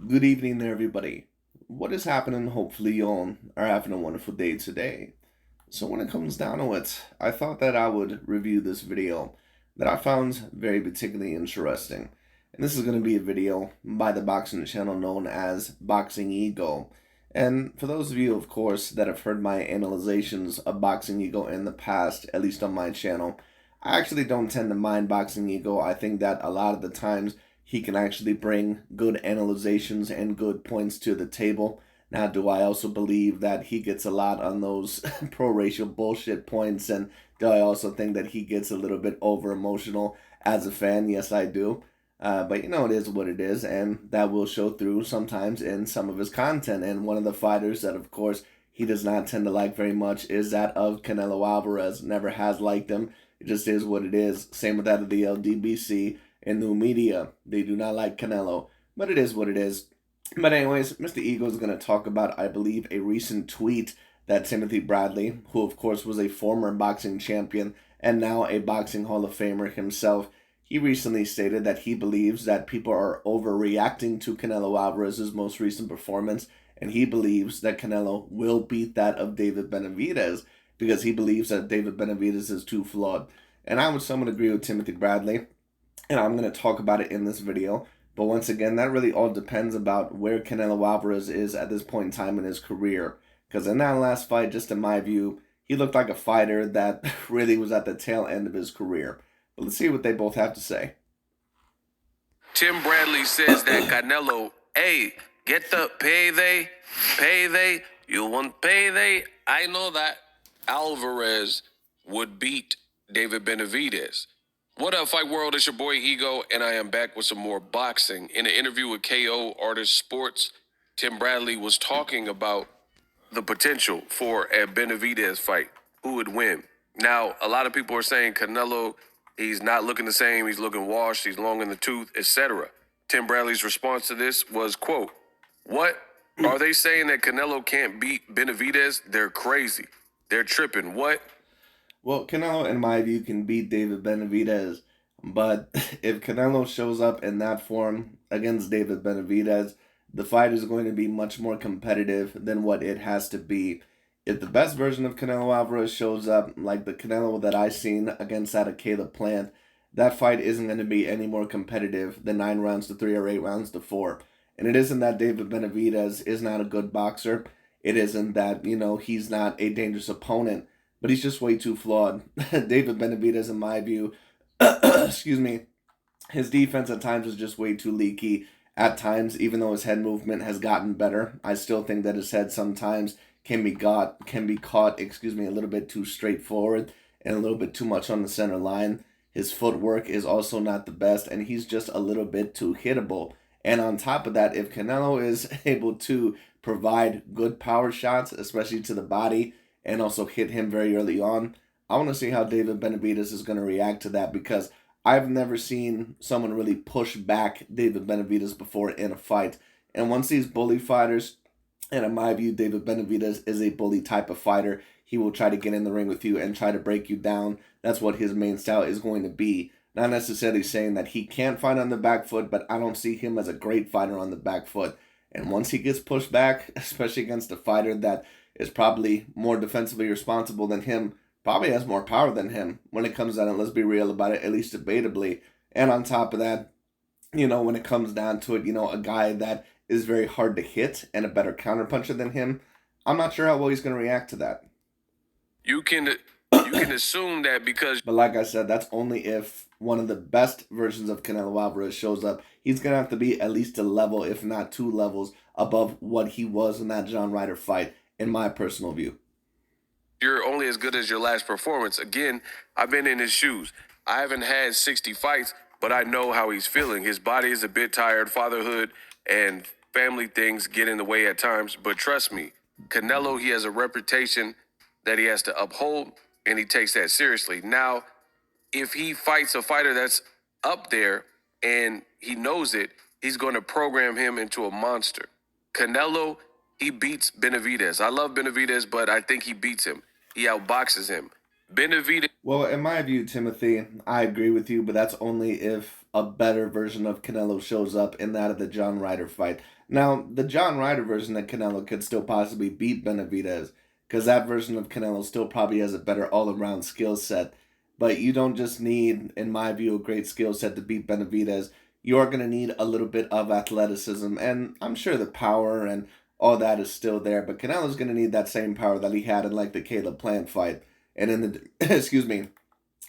Good evening there, everybody. What is happening? Hopefully, you all are having a wonderful day today. So, when it comes down to it, I thought that I would review this video that I found very particularly interesting. And this is going to be a video by the boxing channel known as Boxing Ego. And for those of you, of course, that have heard my analyzations of Boxing Ego in the past, at least on my channel, I actually don't tend to mind Boxing Ego. I think that a lot of the times he can actually bring good analyzations and good points to the table. Now, do I also believe that he gets a lot on those pro-racial bullshit points? And do I also think that he gets a little bit over-emotional as a fan? Yes, I do. But it is what it is, and that will show through sometimes in some of his content. And one of the fighters that, of course, he does not tend to like very much is that of Canelo Alvarez. Never has liked him. It just is what it is. Same with that of the LDBC and new media. They do not like Canelo, but it is what it is. But anyways, Mr. Ego is going to talk about, I believe, a recent tweet that Timothy Bradley, who of course was a former boxing champion and now a boxing Hall of Famer himself, he recently stated that he believes that people are overreacting to Canelo Alvarez's most recent performance, and he believes that Canelo will beat that of David Benavidez because he believes that David Benavidez is too flawed. And I would somewhat agree with Timothy Bradley, and I'm going to talk about it in this video. But once again, that really all depends about where Canelo Alvarez is at this point in time in his career. Because in that last fight, just in my view, he looked like a fighter that really was at the tail end of his career. But let's see what they both have to say. Tim Bradley says that Canelo, hey, get the payday, you want payday? I know that Alvarez would beat David Benavidez. What up, Fight World? It's your boy Ego, and I am back with some more boxing. In an interview with KO Artist Sports, Tim Bradley was talking about the potential for a Benavidez fight. Who would win? Now, a lot of people are saying Canelo, he's not looking the same, he's looking washed, he's long in the tooth, etc. Tim Bradley's response to this was, quote, "What? Are they saying that Canelo can't beat Benavidez? They're crazy. They're tripping. What?" Well, Canelo, in my view, can beat David Benavidez. But if Canelo shows up in that form against David Benavidez, the fight is going to be much more competitive than what it has to be. If the best version of Canelo Alvarez shows up, like the Canelo that I've seen against that of Caleb Plant, that fight isn't going to be any more competitive than 9 rounds to 3 or 8 rounds to 4. And it isn't that David Benavidez is not a good boxer. It isn't that, he's not a dangerous opponent, but he's just way too flawed. David Benavidez, in my view, excuse me, his defense at times is just way too leaky. At times, even though his head movement has gotten better, I still think that his head sometimes can be caught, a little bit too straightforward and a little bit too much on the center line. His footwork is also not the best, and he's just a little bit too hittable. And on top of that, if Canelo is able to provide good power shots, especially to the body, and also hit him very early on, I want to see how David Benavidez is going to react to that, because I've never seen someone really push back David Benavidez before in a fight. And once these bully fighters, and in my view, David Benavidez is a bully type of fighter, he will try to get in the ring with you and try to break you down. That's what his main style is going to be. Not necessarily saying that he can't fight on the back foot, but I don't see him as a great fighter on the back foot. And once he gets pushed back, especially against a fighter that is probably more defensively responsible than him, probably has more power than him when it comes down, and let's be real about it, at least debatably. And on top of that, when it comes down to it, a guy that is very hard to hit and a better counterpuncher than him, I'm not sure how well he's going to react to that. You can assume that because, But like I said, that's only if one of the best versions of Canelo Alvarez shows up. He's going to have to be at least a level, if not 2 levels, above what he was in that John Ryder fight, in my personal view. you're only as good as your last performance. Again, I've been in his shoes. I haven't had 60 fights, but I know how he's feeling. His body is a bit tired. Fatherhood and family things get in the way at times. But trust me, Canelo, he has a reputation that he has to uphold, and he takes that seriously. Now, if he fights a fighter that's up there and he knows it, he's going to program him into a monster. Canelo, he beats Benavidez. I love Benavidez, but I think he beats him. He outboxes him. Benavidez. Well, in my view, Timothy, I agree with you, but that's only if a better version of Canelo shows up in that of the John Ryder fight. Now, the John Ryder version of Canelo could still possibly beat Benavidez, because that version of Canelo still probably has a better all around skill set. But you don't just need, in my view, a great skill set to beat Benavidez. You're going to need a little bit of athleticism, and I'm sure the power and all that is still there, but Canelo's going to need that same power that he had in like the Caleb Plant fight and in the excuse me,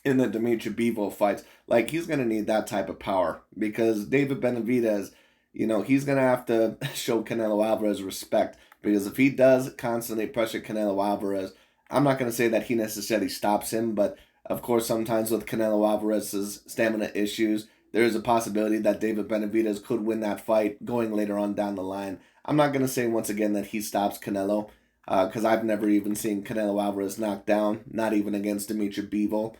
in the Dimitri Bivol fights. Like he's gonna need that type of power because David Benavidez, he's gonna have to show Canelo Alvarez respect because if he does constantly pressure Canelo Alvarez, I'm not gonna say that he necessarily stops him, but of course sometimes with Canelo Alvarez's stamina issues, there is a possibility that David Benavidez could win that fight going later on down the line. I'm not gonna say once again that he stops Canelo because I've never even seen Canelo Alvarez knocked down, not even against Dimitri Bivol,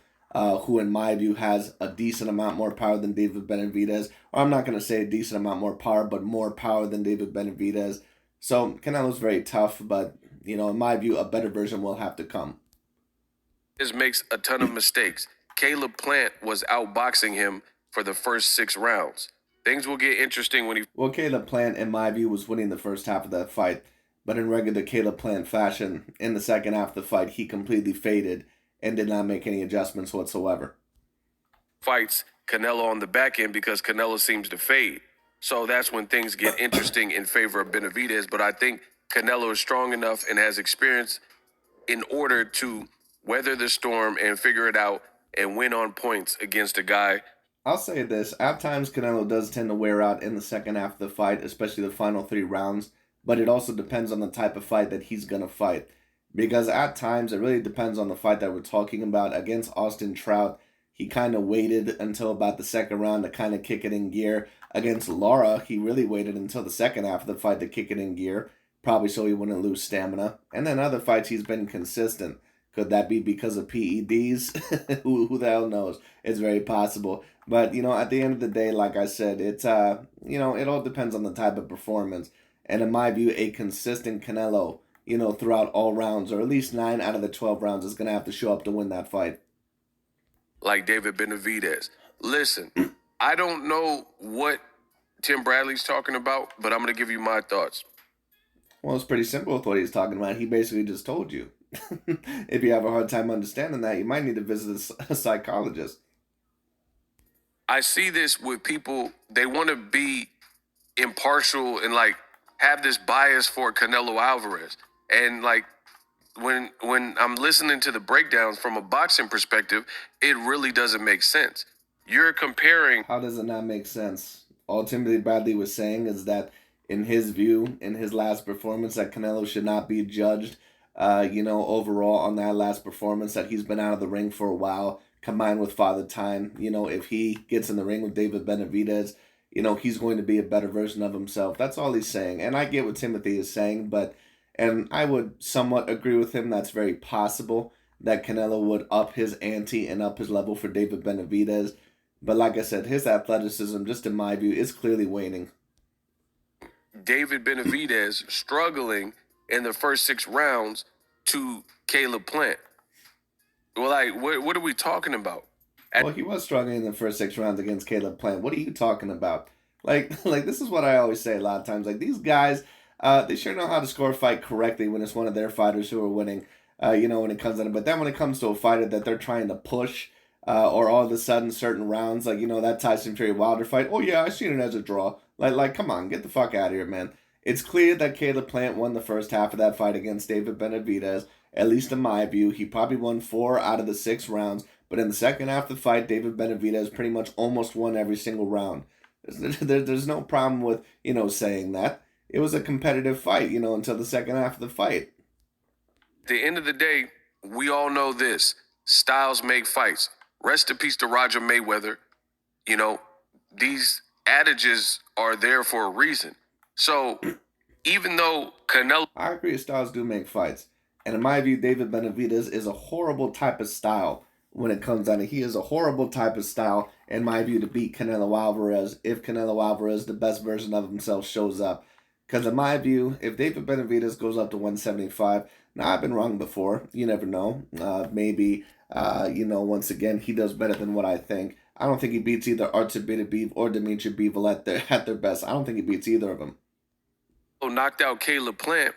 who in my view has a decent amount more power than David Benavidez. Or I'm not going to say a decent amount more power, but more power than David Benavidez. So Canelo's very tough, but in my view, a better version will have to come. Makes a ton of mistakes. Caleb Plant was outboxing him for the first 6 rounds. Things will get interesting when he. Well, Caleb Plant, in my view, was winning the first half of that fight, but in regular Caleb Plant fashion, in the second half of the fight, he completely faded and did not make any adjustments whatsoever. Fights Canelo on the back end because Canelo seems to fade. So that's when things get interesting in favor of Benavidez. But I think Canelo is strong enough and has experience in order to weather the storm and figure it out and win on points against a guy. I'll say this. At times, Canelo does tend to wear out in the second half of the fight, especially the final 3 rounds. But it also depends on the type of fight that he's going to fight. Because at times, it really depends on the fight that we're talking about. Against Austin Trout, he kind of waited until about the second round to kind of kick it in gear. Against Lara, he really waited until the second half of the fight to kick it in gear, probably so he wouldn't lose stamina. And then other fights, he's been consistent. Could that be because of PEDs? Who the hell knows? It's very possible. But, at the end of the day, like I said, it's, it all depends on the type of performance. And in my view, a consistent Canelo, throughout all rounds, or at least 9 out of the 12 rounds, is going to have to show up to win that fight. Like David Benavidez. Listen, I don't know what Tim Bradley's talking about, but I'm going to give you my thoughts. Well, it's pretty simple with what he's talking about. He basically just told you. If you have a hard time understanding that, you might need to visit a psychologist. I see this with people, they want to be impartial and like have this bias for Canelo Alvarez. And like when I'm listening to the breakdowns from a boxing perspective, it really doesn't make sense. You're comparing. How does it not make sense? All Timothy Bradley was saying is that, in his view, in his last performance, that Canelo should not be judged, overall on that last performance, that he's been out of the ring for a while, combined with Father Time. If he gets in the ring with David Benavidez, he's going to be a better version of himself. That's all he's saying. And I get what Timothy is saying, and I would somewhat agree with him. That's very possible that Canelo would up his ante and up his level for David Benavidez. But like I said, his athleticism, just in my view, is clearly waning. David Benavidez struggling in the first 6 rounds to Caleb Plant. Well, like, what are we talking about? Well, he was struggling in the first 6 rounds against Caleb Plant. What are you talking about? Like this is what I always say a lot of times. Like these guys, they sure know how to score a fight correctly when it's one of their fighters who are winning. When it comes to it. But then when it comes to a fighter that they're trying to push, or all of a sudden certain rounds, like that Tyson Fury Wilder fight. Oh yeah, I seen it as a draw. Like, come on, get the fuck out of here, man. It's clear that Caleb Plant won the first half of that fight against David Benavidez. At least in my view, he probably won 4 out of the 6 rounds. But in the second half of the fight, David Benavidez pretty much almost won every single round. There's no problem with, saying that. It was a competitive fight, until the second half of the fight. At the end of the day, we all know this. Styles make fights. Rest in peace to Roger Mayweather. These adages are there for a reason. So even though Canelo. I agree, styles do make fights. And in my view, David Benavidez is a horrible type of style when it comes down to he is a horrible type of style, in my view, to beat Canelo Alvarez if Canelo Alvarez, the best version of himself, shows up. Because in my view, if David Benavidez goes up to 175, now I've been wrong before. You never know. Maybe, once again, he does better than what I think. I don't think he beats either Artur Beterbiev or Dimitri Bivol at their best. I don't think he beats either of them. Knocked out Caleb Plant.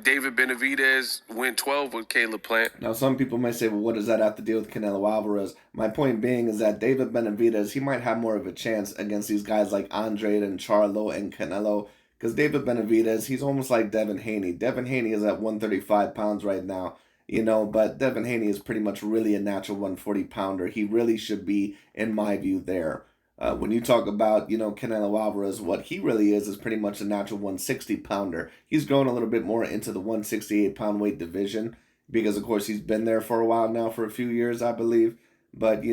David Benavidez went 12 with Caleb Plant. Now, some people may say, well, what does that have to do with Canelo Alvarez? My point being is that David Benavidez, he might have more of a chance against these guys like Andrade and Charlo and Canelo, because David Benavidez, he's almost like Devin Haney. Devin Haney is at 135 pounds right now, but Devin Haney is pretty much really a natural 140 pounder. He really should be, in my view, there. When you talk about, Canelo Alvarez, what he really is pretty much a natural 160 pounder. He's grown a little bit more into the 168 pound weight division because, of course, he's been there for a while now, for a few years, I believe. But,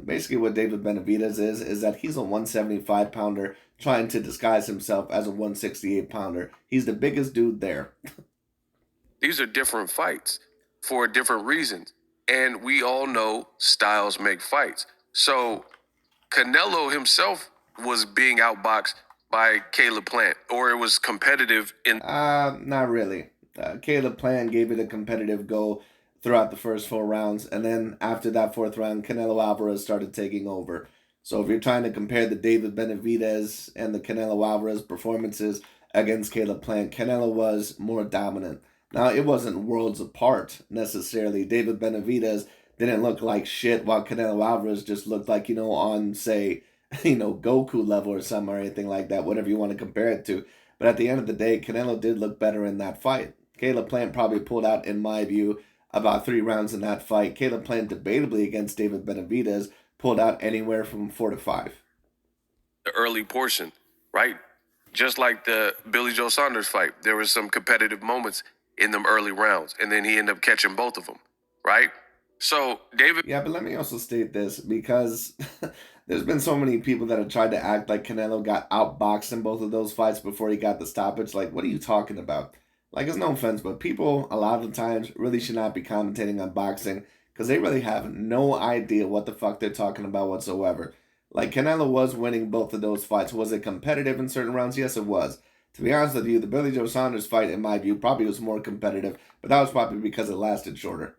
basically what David Benavidez is that he's a 175 pounder trying to disguise himself as a 168 pounder. He's the biggest dude there. These are different fights for different reasons. And we all know styles make fights. So Canelo himself was being outboxed by Caleb Plant, or it was competitive in. Not really. Caleb Plant gave it a competitive go throughout the first 4 rounds, and then after that fourth round, Canelo Alvarez started taking over. So if you're trying to compare the David Benavidez and the Canelo Alvarez performances against Caleb Plant, Canelo was more dominant. Now, it wasn't worlds apart necessarily. David Benavidez didn't look like shit, while Canelo Alvarez just looked like, on, say, Goku level or something or anything like that, whatever you want to compare it to. But at the end of the day, Canelo did look better in that fight. Caleb Plant probably pulled out, in my view, about 3 rounds in that fight. Caleb Plant, debatably against David Benavidez, pulled out anywhere from 4 to 5. The early portion, right? Just like the Billy Joe Saunders fight, there was some competitive moments in them early rounds, and then he ended up catching both of them, right? So David. Yeah, but let me also state this, because there's been so many people that have tried to act like Canelo got outboxed in both of those fights before he got the stoppage. Like, what are you talking about? Like, it's no offense, but people a lot of the times really should not be commentating on boxing because they really have no idea what the fuck they're talking about whatsoever. Like, Canelo was winning both of those fights. Was it competitive in certain rounds? Yes, it was. To be honest with you, the Billy Joe Saunders fight, in my view, probably was more competitive, but that was probably because it lasted shorter.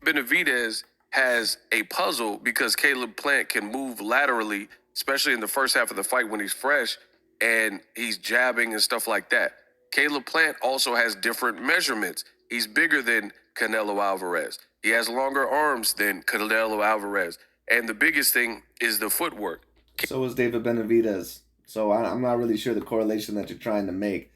Benavidez has a puzzle because Caleb Plant can move laterally, especially in the first half of the fight when he's fresh and he's jabbing and stuff like that. Caleb Plant also has different measurements. He's bigger than Canelo Alvarez. He has longer arms than Canelo Alvarez. And the biggest thing is the footwork. So is David Benavidez. So I'm not really sure the correlation that you're trying to make.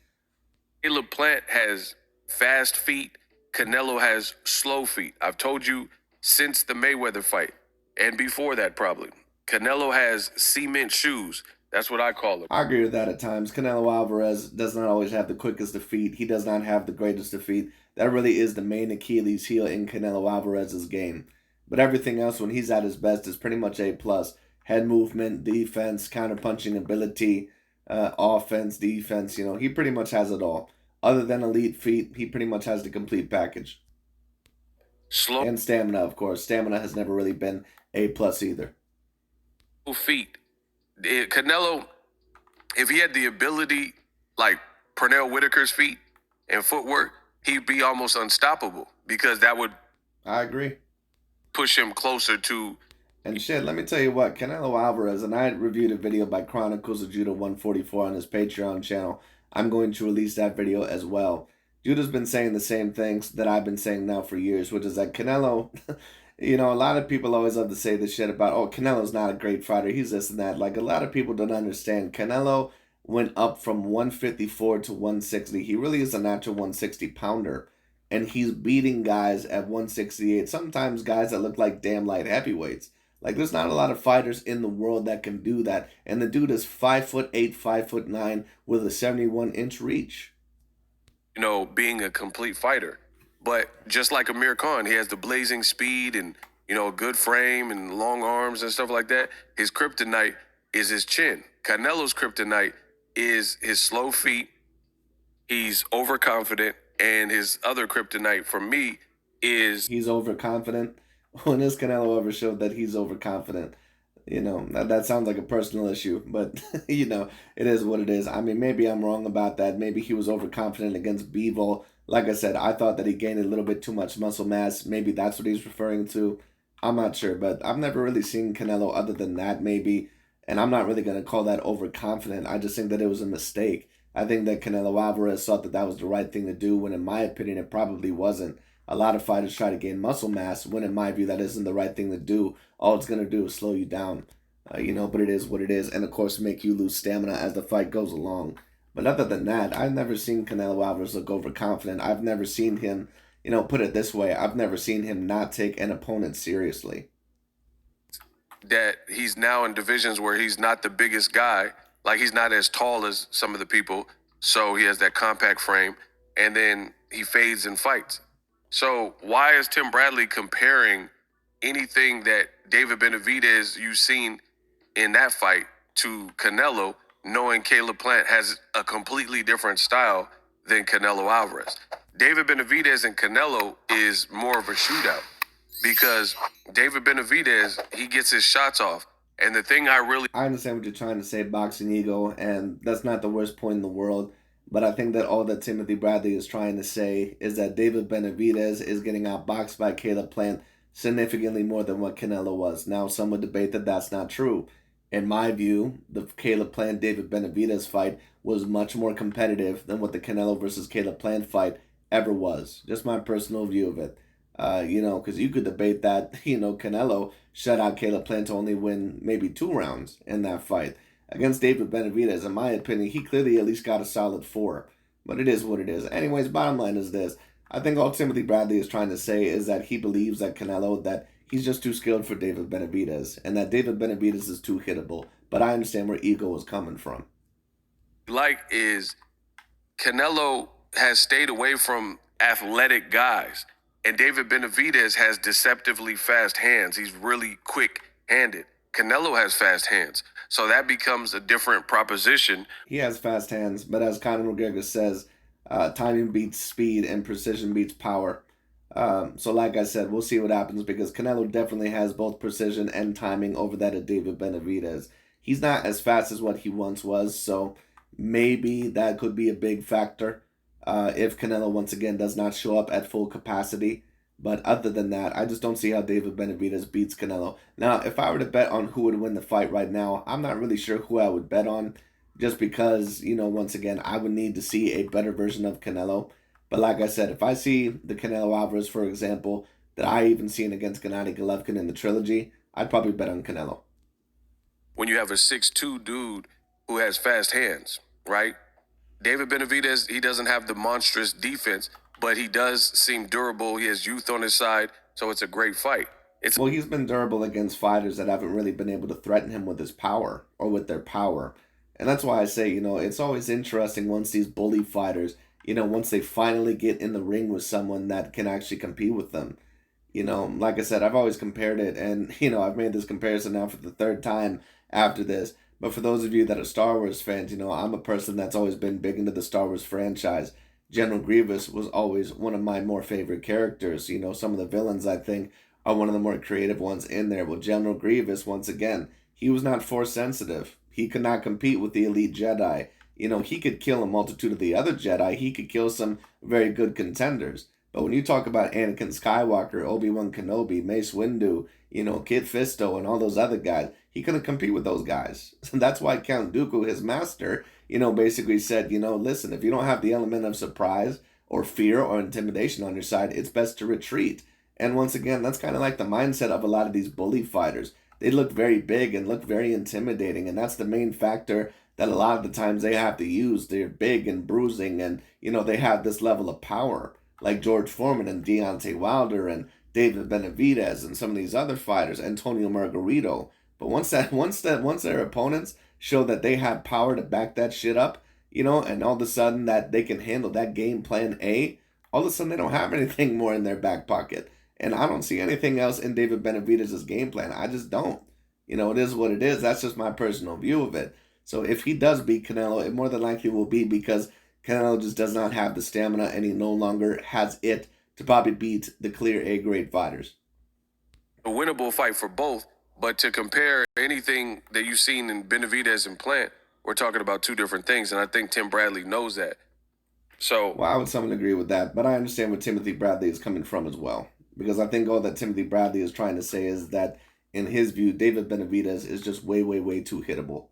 Caleb Plant has fast feet. Canelo has slow feet. I've told you since the Mayweather fight and before that probably. Canelo has cement shoes. That's what I call them. I agree with that at times. Canelo Alvarez does not always have the quickest of feet. He does not have the greatest of feet. That really is the main Achilles heel in Canelo Alvarez's game. But everything else, when he's at his best, is pretty much A+. Head movement, defense, counter-punching ability, offense, defense. He pretty much has it all. Other than elite feet, he pretty much has the complete package. Slow and stamina, of course. Stamina has never really been A+ either. Feet. Canelo, if he had the ability like Pernell Whitaker's feet and footwork, he'd be almost unstoppable because that would. I agree. Push him closer to. And shit, let me tell you what, Canelo Alvarez, and I reviewed a video by Chronicles of Judo 144 on his Patreon channel. I'm going to release that video as well. Judo's been saying the same things that I've been saying now for years, which is that Canelo, a lot of people always love to say this shit about, oh, Canelo's not a great fighter, he's this and that. Like, a lot of people don't understand. Canelo went up from 154 to 160. He really is a natural 160 pounder. And he's beating guys at 168. Sometimes guys that look like damn light heavyweights. Like, there's not a lot of fighters in the world that can do that. And the dude is 5'8", 5'9", with a 71-inch reach. Being a complete fighter. But just like Amir Khan, he has the blazing speed and, a good frame and long arms and stuff like that. His kryptonite is his chin. Canelo's kryptonite is his slow feet. He's overconfident. And his other kryptonite for me is. He's overconfident. When has Canelo ever showed that he's overconfident? That sounds like a personal issue, but it is what it is. I mean, maybe I'm wrong about that. Maybe he was overconfident against Bevo. Like I said, I thought that he gained a little bit too much muscle mass. Maybe that's what he's referring to. I'm not sure, but I've never really seen Canelo other than that, maybe. And I'm not really going to call that overconfident. I just think that it was a mistake. I think that Canelo Alvarez thought that that was the right thing to do, when in my opinion, it probably wasn't. A lot of fighters try to gain muscle mass, when in my view, that isn't the right thing to do. All it's going to do is slow you down. But it is what it is, and of course, make you lose stamina as the fight goes along. But other than that, I've never seen Canelo Alvarez look overconfident. I've never seen him, put it this way, I've never seen him not take an opponent seriously. That he's now in divisions where he's not the biggest guy. Like, he's not as tall as some of the people. So he has that compact frame. And then he fades in fights. So why is Tim Bradley comparing anything that David Benavidez you've seen in that fight to Canelo, knowing Caleb Plant has a completely different style than Canelo Alvarez? David Benavidez and Canelo is more of a shootout, because David Benavidez, he gets his shots off. And the thing I understand what you're trying to say, boxing ego, and that's not the worst point in the world. But I think that all that Timothy Bradley is trying to say is that David Benavidez is getting outboxed by Caleb Plant significantly more than what Canelo was. Now, some would debate that that's not true. In my view, the Caleb Plant David Benavidez fight was much more competitive than what the Canelo versus Caleb Plant fight ever was. Just my personal view of it. Because you could debate that, Canelo shut out Caleb Plant to only win maybe 2 rounds in that fight. Against David Benavidez, in my opinion, he clearly at least got a solid 4. But it is what it is. Anyways, bottom line is this. I think all Timothy Bradley is trying to say is that he believes that Canelo, that he's just too skilled for David Benavidez, and that David Benavidez is too hittable. But I understand where ego is coming from. like is Canelo has stayed away from athletic guys, and David Benavidez has deceptively fast hands. He's really quick handed. Canelo has fast hands. So that becomes a different proposition. He has fast hands, but as Conor McGregor says, timing beats speed and precision beats power. So, like I said, we'll see what happens, because Canelo definitely has both precision and timing over that of David Benavidez. He's not as fast as what he once was, so maybe that could be a big factor if Canelo once again does not show up at full capacity. But other than that, I just don't see how David Benavidez beats Canelo. Now, if I were to bet on who would win the fight right now, I'm not really sure who I would bet on, just because, once again, I would need to see a better version of Canelo. But like I said, if I see the Canelo Alvarez, for example, that I even seen against Gennady Golovkin in the trilogy, I'd probably bet on Canelo. When you have a 6'2" dude who has fast hands, right? David Benavidez, he doesn't have the monstrous defense, but he does seem durable. He has youth on his side, so it's a great fight. Well, he's been durable against fighters that haven't really been able to threaten him with his power or with their power. And that's why I say, it's always interesting once these bully fighters, once they finally get in the ring with someone that can actually compete with them. Like I said, I've always compared it, and, I've made this comparison now for the third time after this. But for those of you that are Star Wars fans, I'm a person that's always been big into the Star Wars franchise. General Grievous was always one of my more favorite characters. Some of the villains, I think, are one of the more creative ones in there. Well, General Grievous, once again, he was not force sensitive. He could not compete with the elite Jedi. He could kill a multitude of the other Jedi. He could kill some very good contenders. But when you talk about Anakin Skywalker, Obi-Wan Kenobi, Mace Windu, Kit Fisto, and all those other guys, he couldn't compete with those guys. That's why Count Dooku, his master, basically said, listen, if you don't have the element of surprise or fear or intimidation on your side, it's best to retreat. And once again, that's kind of like the mindset of a lot of these bully fighters. They look very big and look very intimidating, and that's the main factor that a lot of the times they have to use. They're big and bruising, and, they have this level of power, like George Foreman and Deontay Wilder and David Benavidez and some of these other fighters, Antonio Margarito. But once their opponents show that they have power to back that shit up, and all of a sudden that they can handle that game plan A, all of a sudden they don't have anything more in their back pocket. And I don't see anything else in David Benavidez' game plan. I just don't. It is what it is. That's just my personal view of it. So if he does beat Canelo, it more than likely will be because Canelo just does not have the stamina, and he no longer has it to probably beat the clear A-grade fighters. A winnable fight for both, But to compare anything that you've seen in Benavidez and Plant, we're talking about two different things, and I think Tim Bradley knows that. So Well, I would somewhat agree with that, but I understand where Timothy Bradley is coming from as well. Because I think all that Timothy Bradley is trying to say is that, in his view, David Benavidez is just way, way, way too hittable.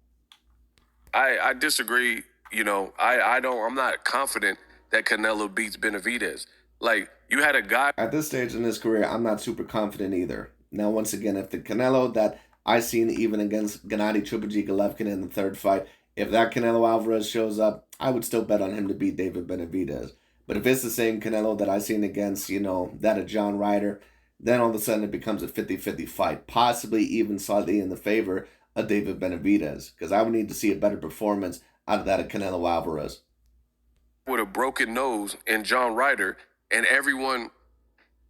I disagree. I'm not confident that Canelo beats Benavidez. Like, you had a guy. At this stage in his career, I'm not super confident either. Now, once again, if the Canelo that I seen even against Gennady Triple G Golovkin in the third fight, if that Canelo Alvarez shows up, I would still bet on him to beat David Benavidez. But if it's the same Canelo that I seen against, that of John Ryder, then all of a sudden it becomes a 50-50 fight, possibly even slightly in the favor of David Benavidez, because I would need to see a better performance out of that of Canelo Alvarez. With a broken nose and John Ryder, and everyone,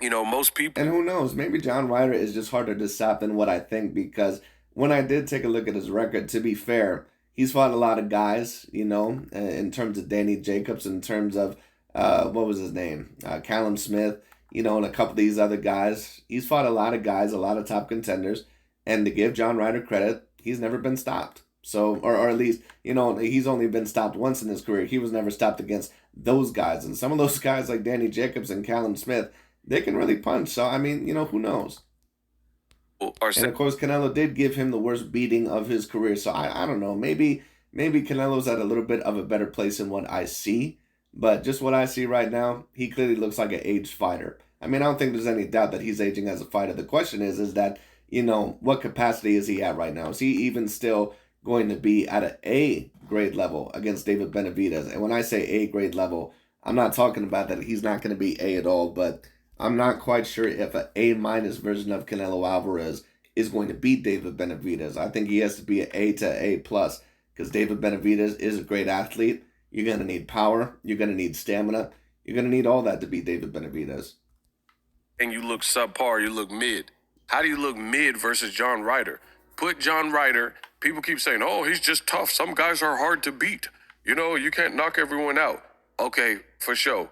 most people. And who knows, maybe John Ryder is just harder to stop than what I think, because when I did take a look at his record, to be fair, he's fought a lot of guys, in terms of Danny Jacobs, in terms of, what was his name? Callum Smith, and a couple of these other guys. He's fought a lot of guys, a lot of top contenders. And to give John Ryder credit, he's never been stopped. So, or at least, he's only been stopped once in his career. He was never stopped against those guys. And some of those guys like Danny Jacobs and Callum Smith, they can really punch. So, I mean, who knows? And of course, Canelo did give him the worst beating of his career. So I don't know. Maybe Canelo's at a little bit of a better place than what I see. But just what I see right now, he clearly looks like an aged fighter. I mean, I don't think there's any doubt that he's aging as a fighter. The question is that, what capacity is he at right now? Is he even still going to be at an A grade level against David Benavidez? And when I say A grade level, I'm not talking about that he's not going to be A at all, but I'm not quite sure if an A- version of Canelo Alvarez is going to beat David Benavidez. I think he has to be an A to A plus, because David Benavidez is a great athlete. You're going to need power. You're going to need stamina. You're going to need all that to beat David Benavidez. And you look subpar, you look mid. How do you look mid versus John Ryder? Put John Ryder, people keep saying, oh, he's just tough. Some guys are hard to beat. You can't knock everyone out. Okay, for sure.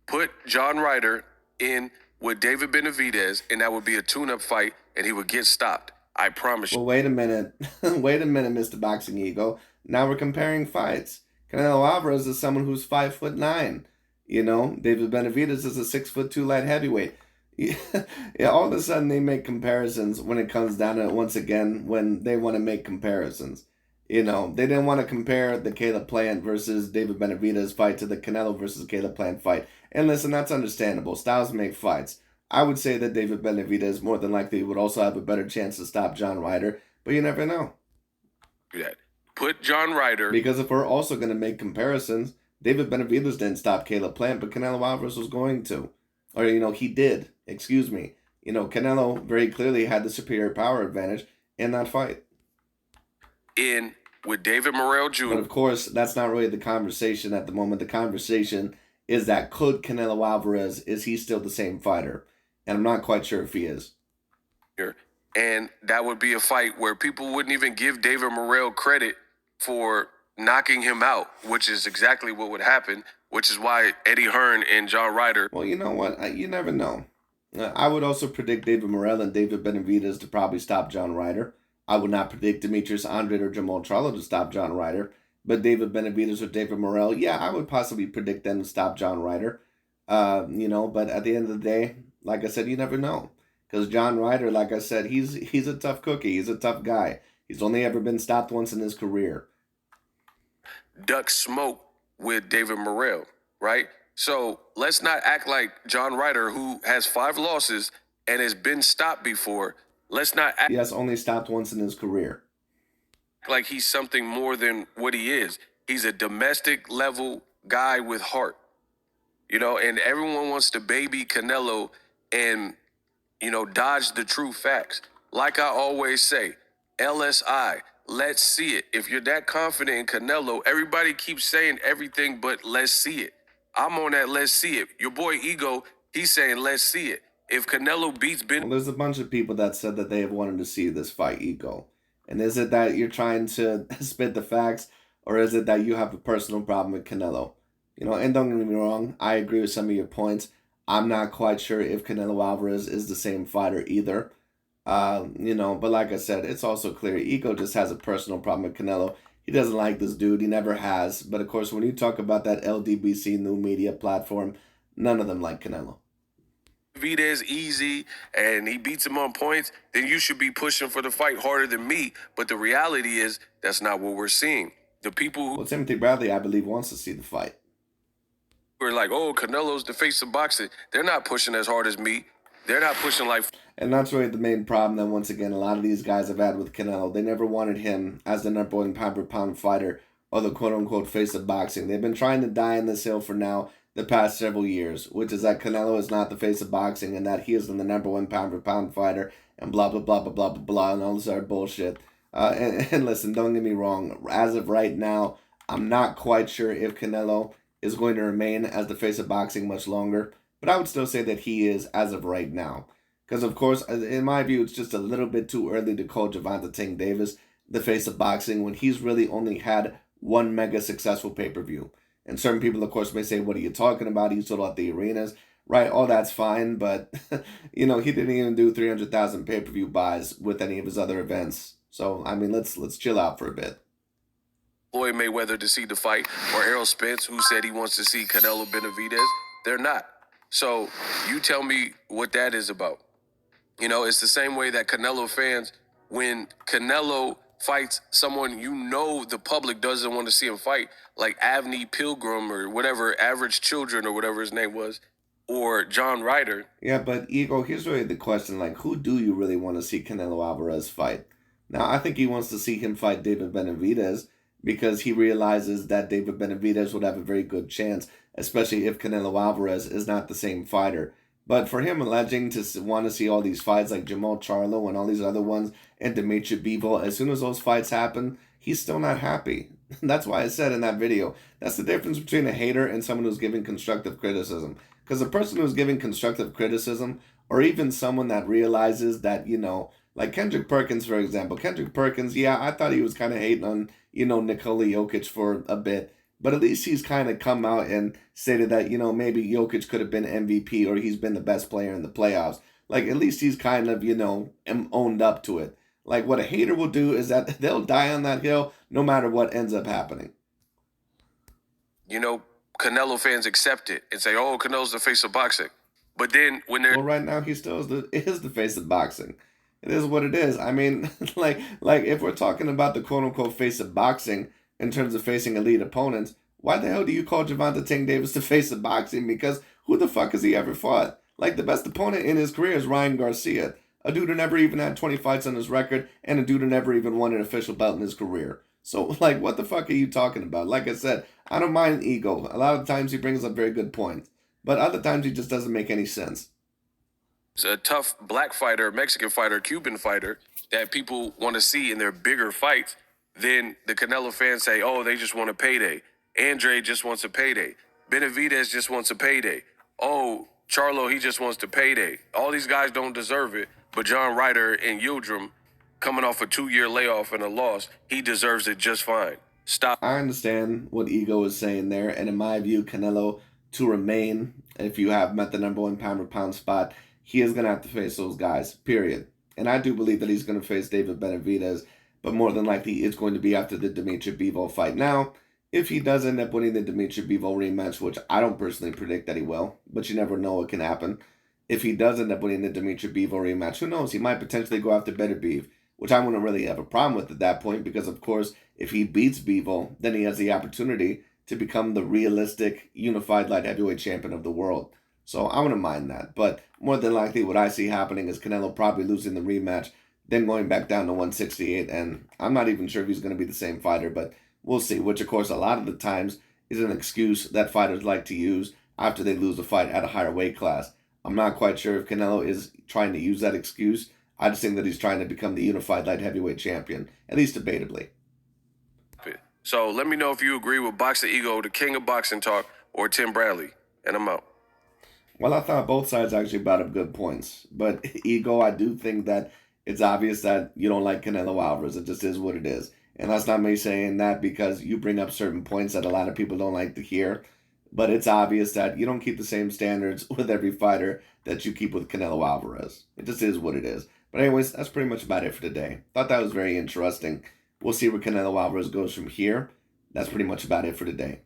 Put John Ryder in with David Benavidez, and that would be a tune-up fight, and he would get stopped. I promise you. Well, wait a minute. Wait a minute, Mr. Boxing Ego. Now we're comparing fights. Canelo Alvarez is someone who's 5'9". David Benavidez is a 6'2" light heavyweight. Yeah, all of a sudden they make comparisons when it comes down to it once again when they want to make comparisons. They didn't want to compare the Caleb Plant versus David Benavidez fight to the Canelo versus Caleb Plant fight. And listen, that's understandable. Styles make fights. I would say that David Benavidez more than likely would also have a better chance to stop John Ryder, but you never know. Yeah. Put John Ryder. Because if we're also going to make comparisons, David Benavidez didn't stop Caleb Plant, but Canelo Alvarez was going to. Or, he did. Excuse me. Canelo very clearly had the superior power advantage in that fight. In with David Morrell Jr. But of course, that's not really the conversation at the moment. The conversation is that could Canelo Alvarez, is he still the same fighter? And I'm not quite sure if he is. And that would be a fight where people wouldn't even give David Morrell credit for knocking him out, which is exactly what would happen, which is why Eddie Hearn and John Ryder. Well, you know what? You never know. I would also predict David Morrell and David Benavidez to probably stop John Ryder. I would not predict Demetrius Andrade or Jamal Charlo to stop John Ryder. But David Benavidez or David Morrell, yeah, I would possibly predict them to stop John Ryder. But at the end of the day, like I said, you never know. Because John Ryder, like I said, he's a tough cookie. He's a tough guy. He's only ever been stopped once in his career. Duck smoke with David Morrell, right? So let's not act like John Ryder, who has 5 losses and has been stopped before. Let's not act. He has only stopped once in his career. Like he's something more than what he is. He's a domestic level guy with heart, and everyone wants to baby Canelo and, dodge the true facts. Like I always say, LSI, let's see it. If you're that confident in Canelo, everybody keeps saying everything but let's see it. I'm on that let's see it. Your boy Ego, he's saying let's see it. If Canelo beats Ben... Well, there's a bunch of people that said that they have wanted to see this fight, Ego. And is it that you're trying to spit the facts, or is it that you have a personal problem with Canelo? And don't get me wrong, I agree with some of your points. I'm not quite sure if Canelo Alvarez is the same fighter either. But like I said, it's also clear Ego just has a personal problem with Canelo. He doesn't like this dude. He never has. But of course, when you talk about that LDBC new media platform, none of them like Canelo. Benavidez easy and he beats him on points, then you should be pushing for the fight harder than me. But the reality is that's not what we're seeing. The people Well, Timothy Bradley, I believe, wants to see the fight. who are like, oh, Canelo's the face of boxing, they're not pushing as hard as me. They're not pushing like. And that's really the main problem that, once again, a lot of these guys have had with Canelo. They never wanted him as the number one pound for pound fighter or the quote unquote face of boxing. They've been trying to die on this hill for now the past several years, which is that Canelo is not the face of boxing and that he is the number one pound for pound fighter and blah, blah, blah, blah, blah, blah, blah, and all this other bullshit. And listen, don't get me wrong. As of right now, I'm not quite sure if Canelo is going to remain as the face of boxing much longer, but I would still say that he is as of right now. Because, of course, in my view, it's just a little bit too early to call Gervonta Tank Davis the face of boxing when he's really only had one mega successful pay-per-view. And certain people, of course, may say, what are you talking about? He sold out the arenas. Right, all that's fine, but, he didn't even do 300,000 pay-per-view buys with any of his other events. So, I mean, let's chill out for a bit. Floyd Mayweather to see the fight, or Errol Spence, who said he wants to see Canelo Benavidez. They're not. So you tell me what that is about. It's the same way that Canelo fans, when Canelo fights someone the public doesn't want to see him fight, like Avni Pilgrim or whatever, Average Children or whatever his name was, or John Ryder. Yeah, but Ego, here's really the question, like, who do you really want to see Canelo Alvarez fight? Now, I think he wants to see him fight David Benavidez because he realizes that David Benavidez would have a very good chance, especially if Canelo Alvarez is not the same fighter. But for him alleging to want to see all these fights like Jamal Charlo and all these other ones and Dimitri Bivol, as soon as those fights happen, he's still not happy. That's why I said in that video, that's the difference between a hater and someone who's giving constructive criticism. Because a person who's giving constructive criticism, or even someone that realizes that, like Kendrick Perkins, for example. Kendrick Perkins, yeah, I thought he was kind of hating on, Nikola Jokic for a bit. But at least he's kind of come out and stated that, maybe Jokic could have been MVP or he's been the best player in the playoffs. Like, at least he's kind of, owned up to it. Like, what a hater will do is that they'll die on that hill no matter what ends up happening. Canelo fans accept it and say, oh, Canelo's the face of boxing. But then when they're. Well, right now he still is the face of boxing. It is what it is. I mean, like if we're talking about the quote unquote face of boxing in terms of facing elite opponents, why the hell do you call Gervonta Tank Davis the face of boxing? Because who the fuck has he ever fought? Like, the best opponent in his career is Ryan Garcia, a dude who never even had 20 fights on his record, and a dude who never even won an official belt in his career. So, like, what the fuck are you talking about? Like I said, I don't mind Ego. A lot of times he brings up very good points, but other times he just doesn't make any sense. It's a tough black fighter, Mexican fighter, Cuban fighter that people want to see in their bigger fights. Then the Canelo fans say, oh, they just want a payday. Andre just wants a payday. Benavidez just wants a payday. Oh, Charlo, he just wants to payday. All these guys don't deserve it, but John Ryder and Yildirim, coming off a 2-year layoff and a loss, he deserves it just fine. Stop. I understand what Ego is saying there, and in my view, Canelo to remain, if you have met the number one pound for pound spot, he is going to have to face those guys, period. And I do believe that he's going to face David Benavidez, but more than likely it's going to be after the Dimitri Bivol fight. Now, if he does end up winning the Dimitri Bivol rematch, which I don't personally predict that he will, but you never know what can happen. If he does end up winning the Dimitri Bivol rematch, who knows? He might potentially go after Beterbiev, which I wouldn't really have a problem with at that point because, of course, if he beats Bivol, then he has the opportunity to become the realistic, unified light heavyweight champion of the world. So I wouldn't mind that. But more than likely, what I see happening is Canelo probably losing the rematch, then going back down to 168. And I'm not even sure if he's going to be the same fighter, but we'll see. Which, of course, a lot of the times is an excuse that fighters like to use after they lose a fight at a higher weight class. I'm not quite sure if Canelo is trying to use that excuse. I just think that he's trying to become the unified light heavyweight champion, at least debatably. So let me know if you agree with Boxing Ego, the king of boxing talk, or Tim Bradley. And I'm out. Well, I thought both sides actually brought up good points. But, Ego, I do think that it's obvious that you don't like Canelo Alvarez. It just is what it is. And that's not me saying that because you bring up certain points that a lot of people don't like to hear. But it's obvious that you don't keep the same standards with every fighter that you keep with Canelo Alvarez. It just is what it is. But anyways, that's pretty much about it for today. Thought that was very interesting. We'll see where Canelo Alvarez goes from here. That's pretty much about it for today.